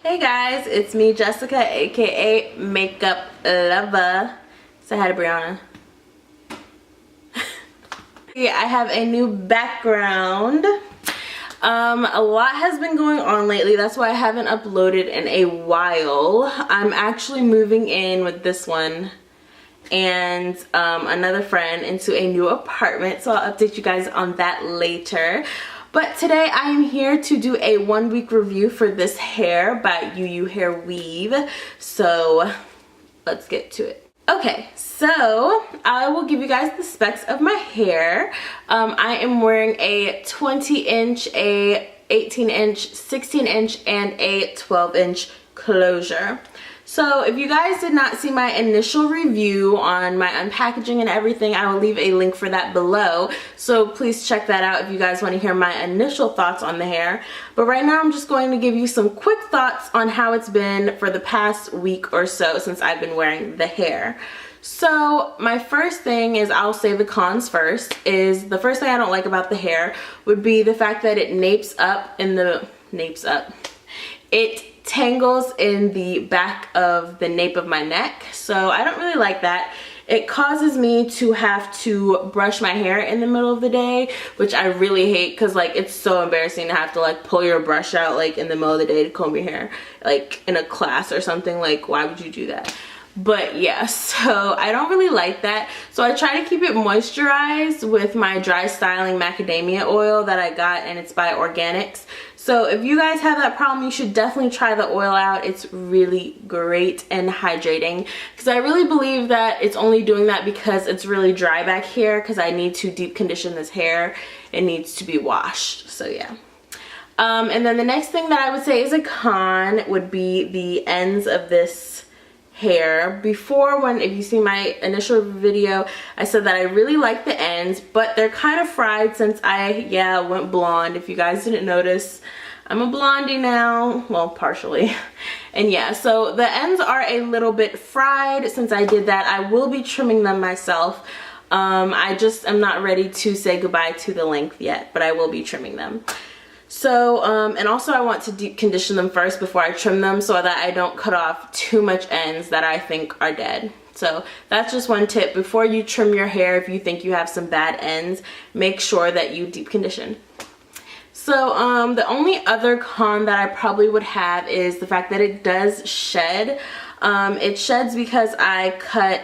Hey guys, it's me, Jessica, aka Makeup Lover. Say hi to Brianna. Yeah, I have a new background. A lot has been going on lately. That's why I haven't uploaded in a while. I'm actually moving in with this one and another friend into a new apartment, so I'll update you guys on that later. But today I am here to do a 1-week review for this hair by uuhairweave. So let's get to it. Okay, so I will give you guys the specs of my hair. I am wearing a 20-inch, a 18-inch, 16-inch, and a 12-inch closure. So if you guys did not see my initial review on my unpackaging and everything, I will leave a link for that below. So please check that out if you guys want to hear my initial thoughts on the hair. But right now I'm just going to give you some quick thoughts on how it's been for the past week or so since I've been wearing the hair. So my first thing is, I'll say the cons first, is the first thing I don't like about the hair would be the fact that it it tangles in the back of the nape of my neck. So I don't really like that. It causes me to have to brush my hair in the middle of the day, which I really hate, because like it's so embarrassing to have to like pull your brush out like in the middle of the day to comb your hair, like in a class or something. Like, why would you do that? But yeah, so I don't really like that. So I try to keep it moisturized with my dry styling macadamia oil that I got, and it's by Organics. So if you guys have that problem, you should definitely try the oil out. It's really great and hydrating, because I really believe that it's only doing that because it's really dry back here, because I need to deep condition this hair. It needs to be washed. So yeah. And then the next thing that I would say is a con would be the ends of this hair. Before, if you see my initial video, I said that I really like the ends, but they're kind of fried since I went blonde. If you guys didn't notice, I'm a blondie now, well, partially. And yeah, so the ends are a little bit fried since I did that. I will be trimming them myself. I just am not ready to say goodbye to the length yet, but I will be trimming them. So, and also I want to deep condition them first before I trim them, so that I don't cut off too much ends that I think are dead. So that's just one tip. Before you trim your hair, if you think you have some bad ends, make sure that you deep condition. So the only other con that I probably would have is the fact that it does shed. It sheds because I cut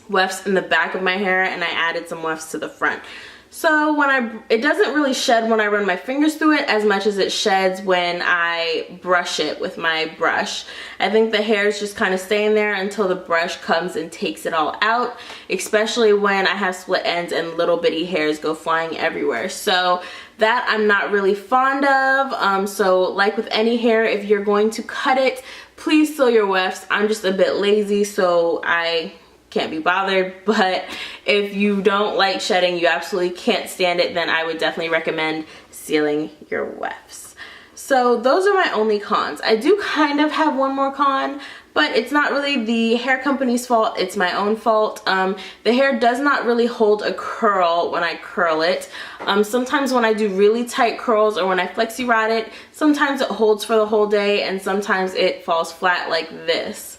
wefts in the back of my hair and I added some wefts to the front. So it doesn't really shed when I run my fingers through it as much as it sheds when I brush it with my brush. I think the hairs just kind of stay in there until the brush comes and takes it all out, especially when I have split ends and little bitty hairs go flying everywhere. So that I'm not really fond of. So like with any hair, if you're going to cut it, please seal your wefts. I'm just a bit lazy, so I can't be bothered. But if you don't like shedding, you absolutely can't stand it, then I would definitely recommend sealing your wefts. So those are my only cons. I do kind of have one more con, but it's not really the hair company's fault, it's my own fault. The hair does not really hold a curl when I curl it. Sometimes when I do really tight curls or when I flexi rod it, sometimes it holds for the whole day and sometimes it falls flat like this.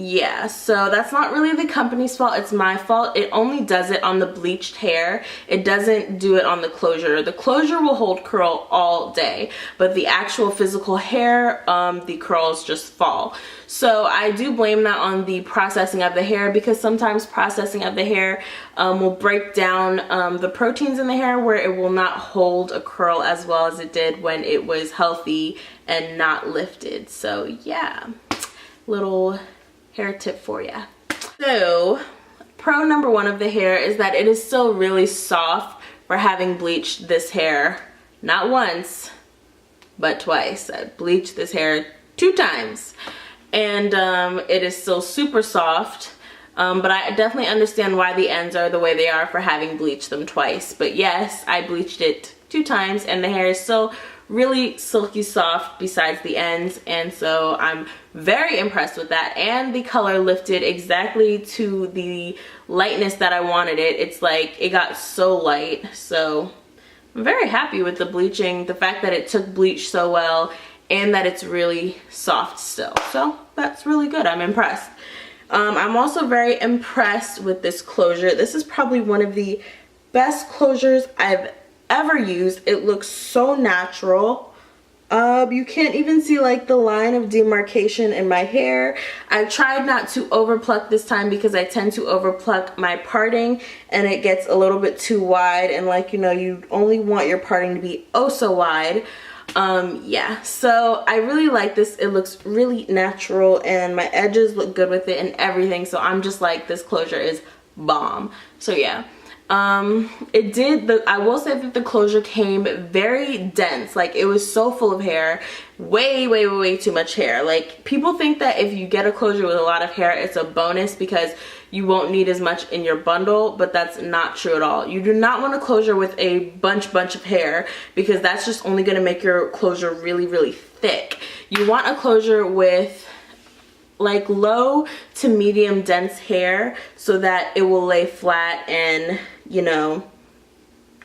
Yeah, so that's not really the company's fault, it's my fault. It only does it on the bleached hair. It doesn't do it on the closure. The closure will hold curl all day, but the actual physical hair, the curls just fall. So I do blame that on the processing of the hair, because sometimes processing of the hair will break down the proteins in the hair, where it will not hold a curl as well as it did when it was healthy and not lifted. So yeah, little hair tip for you. So pro number one of the hair is that it is still really soft for having bleached this hair not once but twice. I bleached this hair 2 times and it is still super soft, but I definitely understand why the ends are the way they are for having bleached them twice. But yes, I bleached it 2 times and the hair is still really silky soft besides the ends, and so I'm very impressed with that. And the color lifted exactly to the lightness that I wanted it. It's like it got so light, so I'm very happy with the bleaching, the fact that it took bleach so well and that it's really soft still. So that's really good. I'm impressed. I'm also very impressed with this closure. This is probably one of the best closures I've ever used. It looks so natural. You can't even see like the line of demarcation in my hair. I tried not to over pluck this time because I tend to over pluck my parting and it gets a little bit too wide, and like, you know, you only want your parting to be oh so wide. Yeah, so I really like this. It looks really natural and my edges look good with it and everything, so I'm just like, this closure is bomb. So yeah, I will say that the closure came very dense. Like, it was so full of hair, way too much hair. Like, people think that if you get a closure with a lot of hair, it's a bonus because you won't need as much in your bundle, but that's not true at all. You do not want a closure with a bunch of hair because that's just only going to make your closure really thick. You want a closure with like low to medium dense hair so that it will lay flat, and you know,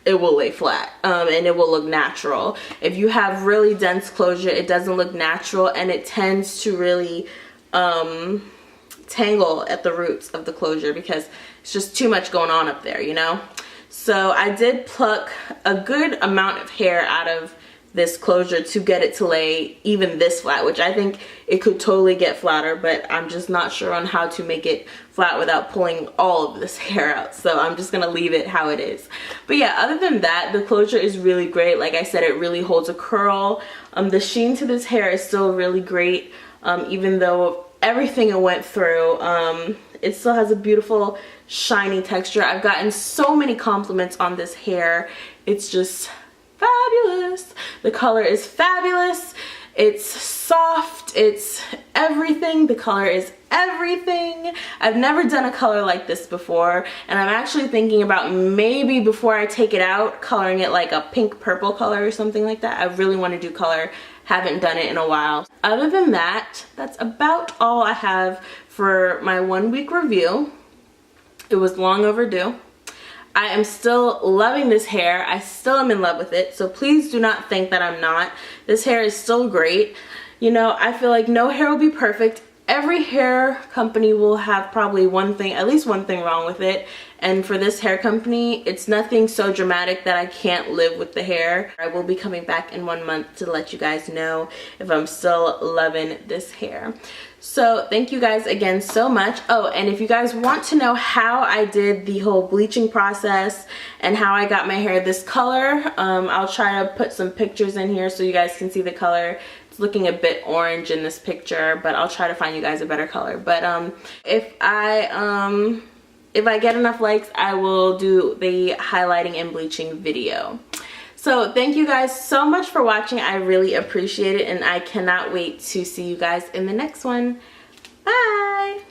it will lay flat and it will look natural. If you have really dense closure, it doesn't look natural and it tends to really tangle at the roots of the closure because it's just too much going on up there, you know. So I did pluck a good amount of hair out of this closure to get it to lay even this flat, which I think it could totally get flatter, but I'm just not sure on how to make it flat without pulling all of this hair out, so I'm just gonna leave it how it is. But yeah, other than that, the closure is really great. Like I said, it really holds a curl. The sheen to this hair is still really great, even though everything it went through. It still has a beautiful shiny texture. I've gotten so many compliments on this hair. It's just fabulous. The color is fabulous. It's soft. It's everything. The color is everything. I've never done a color like this before, and I'm actually thinking about maybe before I take it out, coloring it like a pink purple color or something like that. I really want to do color. Haven't done it in a while. Other than that, that's about all I have for my 1 week review. It was long overdue. I am still loving this hair. I still am in love with it, so please do not think that I'm not. This hair is still great. You know, I feel like no hair will be perfect. Every hair company will have probably one thing, at least one thing wrong with it. And for this hair company, it's nothing so dramatic that I can't live with the hair. I will be coming back in 1 month to let you guys know if I'm still loving this hair. So thank you guys again so much. Oh, and if you guys want to know how I did the whole bleaching process and how I got my hair this color, I'll try to put some pictures in here so you guys can see the color. It's looking a bit orange in this picture, but I'll try to find you guys a better color. But if I get enough likes, I will do the highlighting and bleaching video. So thank you guys so much for watching. I really appreciate it, and I cannot wait to see you guys in the next one. Bye!